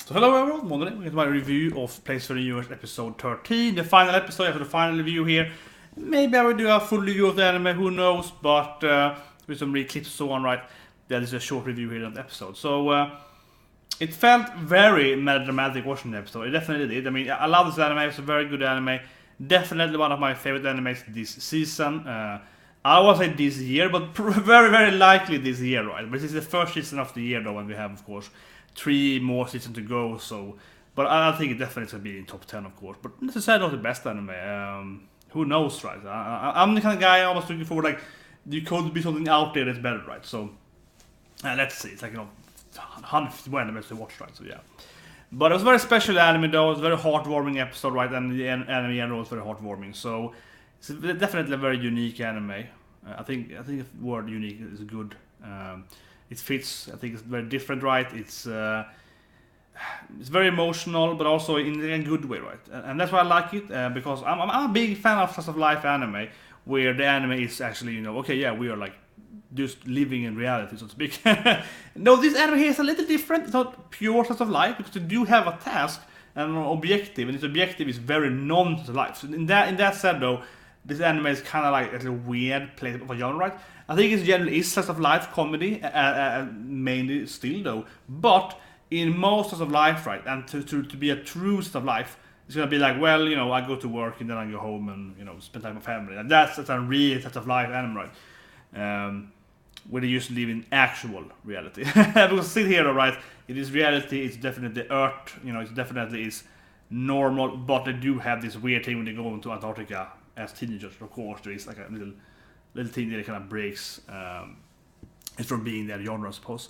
So hello everyone, Myrmonden with my review of Place for the Universe episode 13, the final episode after the final review here. Maybe I will do a full review of the anime, who knows, but with some clips and so on, right? That is a short review here on the episode. So it felt very melodramatic watching the episode, it definitely did. I mean, I love this anime, it's a very good anime. Definitely one of my favorite animes this season. I won't say this year, but very, very likely this year, right? But this is the first season of the year though, and we have, of course, 3 more seasons to go, so... But I think it definitely going to be in top 10, of course. But necessarily not the best anime. Who knows, right? I'm the kind of guy I was looking for, like, there could be something out there that's better, right? So, let's see. It's like, 151 animes to watch, right? So, yeah. But it was a very special anime, though. It was a very heartwarming episode, right? And the anime in general was very heartwarming. So, it's definitely a very unique anime. I think the word unique is good. It fits. I think it's very different, right? It's very emotional, but also in a good way, right? And that's why I like it, because I'm a big fan of slice of life anime, where the anime is actually, okay, yeah, we are like just living in reality, so to speak. No, this anime here is a little different. It's not pure slice of life, because you do have a task and an objective, and this objective is very non-slice of life. So in that said, though, this anime is kind of like a weird place of a genre, right? I think it generally is slice of life comedy, mainly still though. But in most slice of life, right, and to be a true slice of life, it's gonna be like, well, I go to work and then I go home and spend time with my family, and that's a real slice of life anime, right? Where they used to live in actual reality. Because sit here, right, it is reality. It's definitely Earth. It definitely is normal, but they do have this weird thing when they go into Antarctica as teenagers. Of course, there is like a little thing that kind of breaks it from being that genre, I suppose.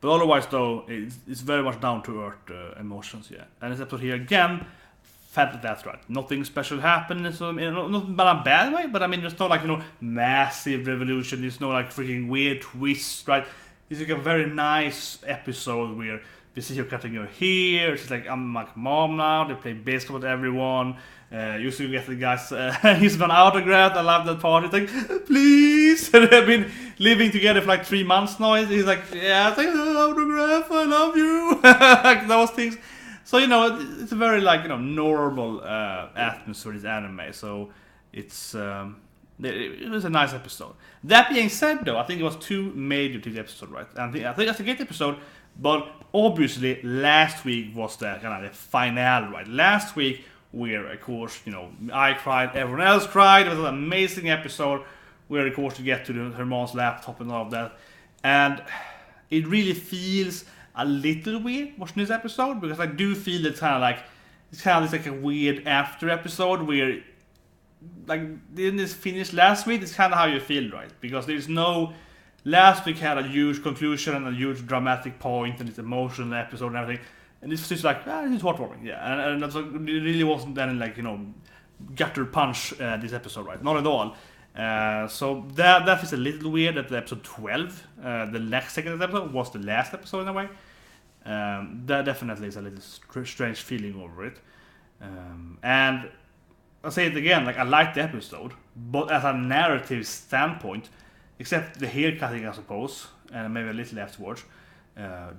But otherwise, though, it's very much down to earth emotions, yeah. And this episode here again, felt that's right. Nothing special happened, so not in a bad way, but I mean, there's no like massive revolution. There's no like freaking weird twists, right? It's like a very nice episode where we see her cutting her hair. She's like, I'm like mom now. They play baseball with everyone. Usually get the guys, he's an autograph. I love that part. It's like, please. And they've been living together for like 3 months now. He's like, yeah, it's like an autograph. I love you. Like those things. So it's a very like normal atmosphere this anime. So it's it was a nice episode. That being said, though, I think it was 2 major to the episode, right? And I think that's a great episode. But obviously, last week was the kind of the finale, right? Last week, where of course I cried, everyone else cried. It was an amazing episode where of course you get to her mom's laptop and all of that, and it really feels a little weird watching this episode, because I do feel it's kind of this like a weird after episode where like didn't this finish last week? It's kind of how you feel, right? Because there's no. Last week had a huge conclusion and a huge dramatic point, and it's emotional episode and everything. And this was just like, this is heartwarming, yeah. And that's like, it really wasn't any like, gutter punch this episode, right? Not at all. So that is a little weird that the episode 12, the next second episode, was the last episode in a way. That definitely is a little strange feeling over it. And I'll say it again, like I liked the episode, but as a narrative standpoint, except the hair cutting, I suppose, and maybe a little afterwards,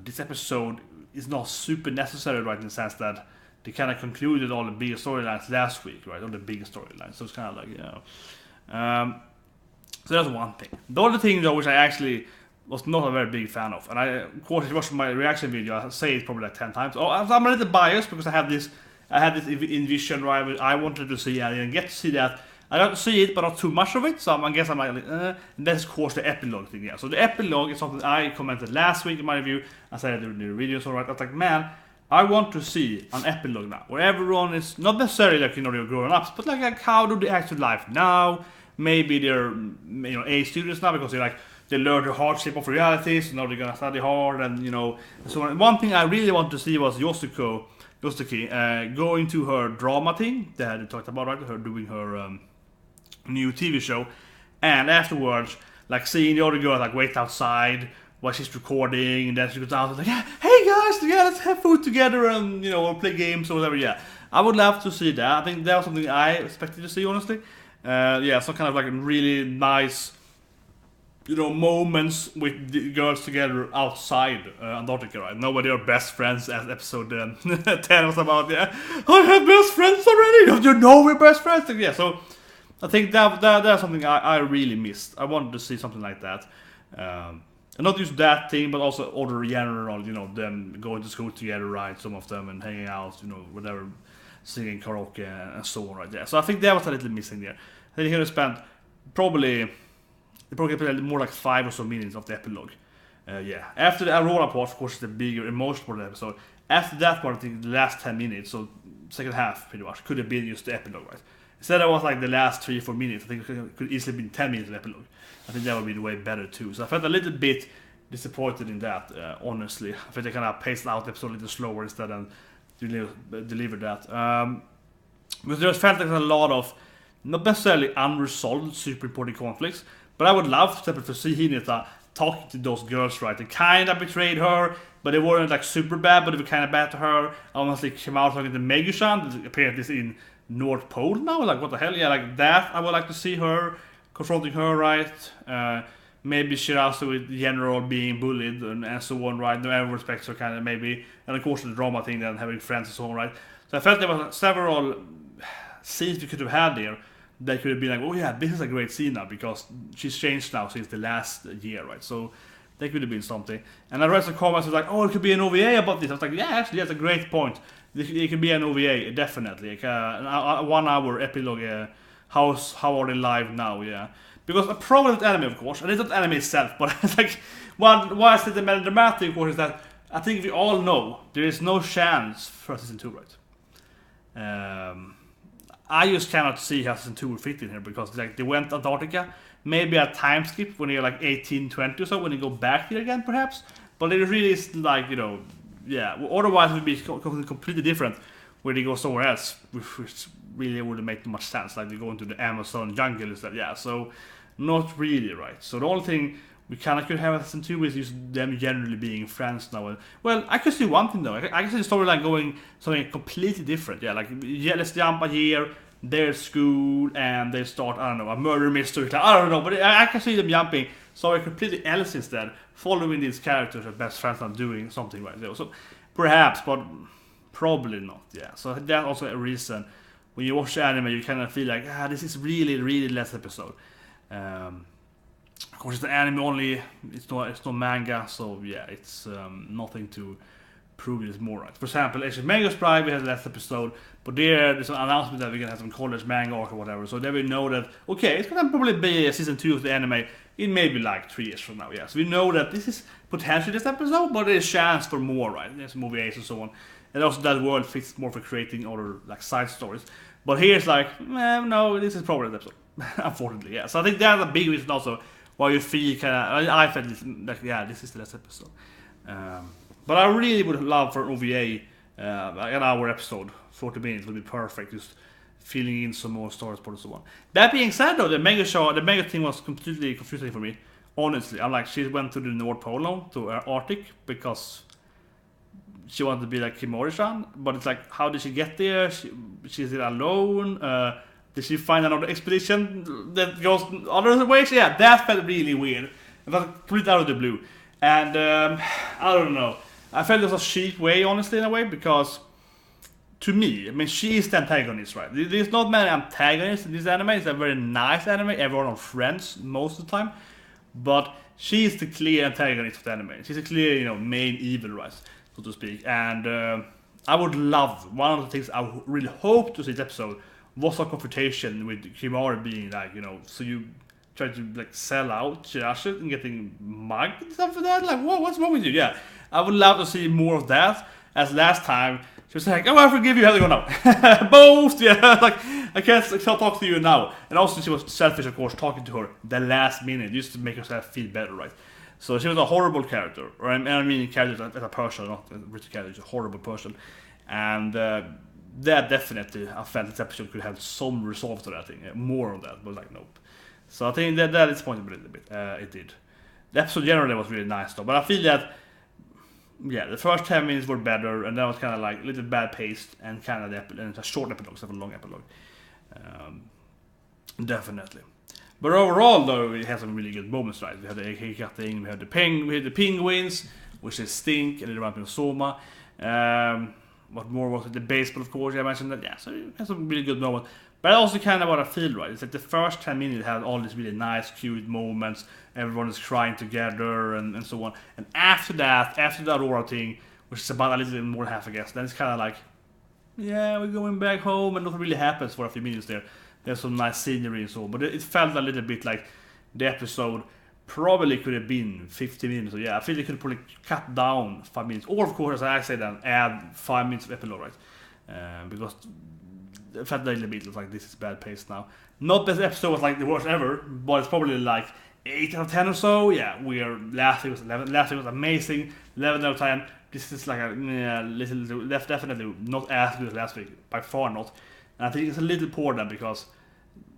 this episode is not super necessary, right, in the sense that they kind of concluded all the big storylines last week, right, all the big storylines, so it's kind of like, so that's one thing. The other thing, though, which I actually was not a very big fan of, and of course, if you watch my reaction video, I say it probably like 10 times. Oh, I'm a little biased, because I had this envision, right, I wanted to see, I didn't get to see that. I got to see it, but not too much of it, so I guess I'm like, and that's of course the epilogue thing, yeah. So the epilogue is something I commented last week in my review. I said it in the video, so right, I was like, man, I want to see an epilogue now, where everyone is, not necessarily like, they're grown ups, but like how do they act in life now? Maybe they're, A students now, because they learn the hardship of reality, so now they're gonna study hard, and so one thing I really want to see was Yosuke going to her drama thing that they talked about, right? Her doing her new TV show, and afterwards, like seeing the other girl like wait outside while she's recording, and then she goes out and like, hey guys, yeah, let's have food together and or play games or whatever. Yeah, I would love to see that. I think that was something I expected to see, honestly. Yeah, some kind of like a really nice you know, moments with the girls together outside Antarctica, right? Nobody are best friends, as episode 10 was about. Yeah, I have best friends already. Don't you know we're best friends? Yeah, so I think that's something I really missed. I wanted to see something like that, and not just that thing, but also other general, you know, them going to school together, right? Some of them and hanging out, you know, whatever, singing karaoke and so on, right? Yeah, so I think that was a little missing there. I think they could have spent probably more like 5 or so minutes of the epilogue. Yeah. After the Aurora part, of course, is the bigger emotional part of the episode. After that part, I think the last 10 minutes, so second half pretty much, could have been just the epilogue, right? Instead it was like the last 3-4 minutes, I think it could easily been 10 minutes of epilogue. I think that would be the way better too. So I felt a little bit disappointed in that, honestly. I think they kind of paced out the episode a little slower instead of deliver that. Because there felt like a lot of, not necessarily unresolved, super important conflicts, but I would love to see Hinata talking to those girls, right? They kind of betrayed her, but they weren't like super bad, but they were kind of bad to her. Honestly, came out talking to Megushan, apparently is in North Pole now. Like, what the hell? Yeah, like that. I would like to see her confronting her, right? Maybe Shirazu with General being bullied and so on, right? No, everyone respects her, kind of maybe. And of course, the drama thing, then having friends and so on, right? So I felt there were several scenes we could have had there. They could have been like, oh yeah, this is a great scene now because she's changed now since the last year, right? So that could have been something. And I read some comments was like, oh, it could be an OVA about this. I was like, yeah, actually, that's a great point. It could be an OVA, definitely. Like a 1 hour epilogue. How are they live now? Yeah, because a problem with anime, of course, and it's not anime itself, but it's like why is it the melodramatic? Of course, is that I think we all know there is no chance for season 2, right? I just cannot see how season 2 will fit in here because like they went Antarctica, maybe a time skip when you're like 18, 20 or so, when you go back there again perhaps, but it really is like, you know, yeah, otherwise it would be completely different where they go somewhere else, which really wouldn't make much sense, like they go into the Amazon jungle instead, yeah, so not really, right? So the only thing we kind of could have in season 2 is just them generally being friends now. Well, I could see one thing though. I can see the storyline going something completely different. Yeah, like let's jump a year, they're at school and they start, I don't know, a murder mystery. I don't know, but I can see them jumping somewhere completely else instead, following these characters as best friends and doing something right there. So perhaps, but probably not. Yeah. So that's also a reason when you watch anime, you kind of feel like, this is really less episode. Of course, it's the anime only. It's no manga, so yeah, it's nothing to prove it is more right. For example, actually, Manga Sprite, we had the last episode, but there's an announcement that we're gonna have some college manga arc or whatever. So then we know that okay, it's gonna probably be a season 2 of the anime in maybe like 3 years from now. Yeah, so we know that this is potentially this episode, but there's chance for more, right? There's movie A's and so on, and also that world fits more for creating other like side stories. But here's like, no, this is probably the episode, unfortunately. Yeah, so I think that's a big reason also why you feel kind of. I felt like, yeah, this is the last episode. But I really would love for an OVA, an hour episode, 40 minutes would be perfect, just filling in some more stories and so on. That being said though, the mega thing was completely confusing for me. Honestly, I'm like, she went to the North Pole now, to Arctic, because she wanted to be like Kimori-chan, but it's like, how did she get there? She's alone? Did she find another expedition that goes other ways? Yeah, that felt really weird. It felt completely out of the blue. And I don't know. I felt it was a cheap way, honestly, in a way, because to me, I mean, she is the antagonist, right? There's not many antagonists in this anime. It's a very nice anime. Everyone are friends most of the time. But she is the clear antagonist of the anime. She's a clear, main evil, right, so to speak. And I would love, one of the things I really hope to see this episode was a confrontation with Kimari being like, so you try to like sell out Chirashi and getting mugged and stuff like that. Like, what's wrong with you? Yeah, I would love to see more of that. As last time, she was like, oh, I forgive you, how do you go now? Both, yeah, like, I can't talk to you now. And also she was selfish, of course, talking to her the last minute, just to make herself feel better, right? So she was a horrible character, or I mean character as a person, not a rich character, she's a horrible person. And that definitely, I felt this episode could have some resolve to that thing, more of that, but like, nope. So I think that disappointed me a little bit, it did. The episode generally was really nice though, but I feel that, yeah, the first 10 minutes were better, and that was kind of like a little bad paced, and kind of and it's a short epilogue instead of a long epilogue. Definitely. But overall, though, it has some really good moments, right? We had the AK cutting, we had the penguins, which is stink, and it reminded me of Soma. What more was it? The baseball, of course, I mentioned that. Yeah, so it has some really good moments. But also kind of what I feel, right? It's like the first 10 minutes had all these really nice, cute moments. Everyone is crying together and so on. And after the Aurora thing, which is about a little bit more than half, I guess, then it's kind of like, yeah, we're going back home, and nothing really happens for a few minutes there. There's some nice scenery and so on. But it felt a little bit like the episode probably could have been 50 minutes. So yeah, I feel they could probably cut down 5 minutes. Or, of course, as I said, then add 5 minutes of epilogue, right? Because it felt a little bit like this is bad pace now. Not that the episode was like the worst ever, but it's probably like 8 out of 10 or so. Yeah, last week was 11. Last week was amazing. 11 out of 10. This is like a little, definitely not as good as last week. By far not. And I think it's a little poor then because,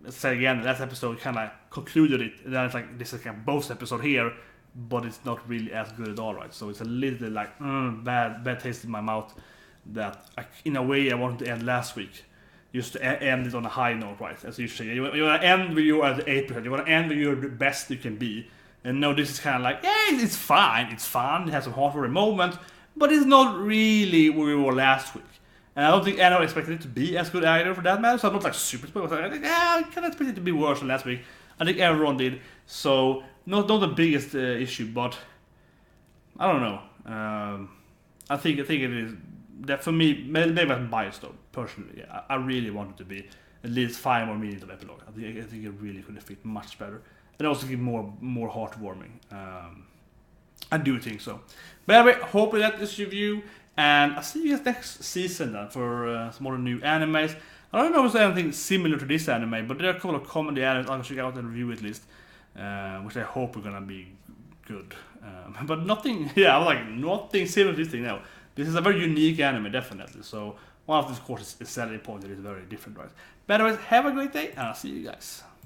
let's say again, the last episode kind of concluded it. And then it's like, this is kind of both episode here, but it's not really as good at all, right? So it's a little like, bad taste in my mouth that, in a way, I wanted to end last week. Just to end it on a high note, right? As you say, you want to end with your at 8%. You want to end with your best you can be. And no, this is kind of like, yeah, it's fine. It's fun. It has some heartwarming moments, but it's not really where we were last week. And I don't think anyone expected it to be as good either, for that matter. So I'm not like super spoiled. I think, I kind of expected it to be worse than last week. I think everyone did. So not the biggest issue, but I don't know. I think it is. That for me, maybe I'm biased though, personally. Yeah, I really want it to be at least 5 more minutes of epilogue. I think it really could have fit much better. And also give more heartwarming. I do think so. But anyway, hope you like this review. And I'll see you guys next season then for some more new animes. I don't know if there's anything similar to this anime, but there are a couple of comedy animes I'll check out and review at least. Which I hope are gonna be good. But nothing, yeah, I was like, nothing similar to this thing now. This is a very unique anime, definitely. So one of these courses is selling point that is very different, right? But anyways, have a great day, and I'll see you guys.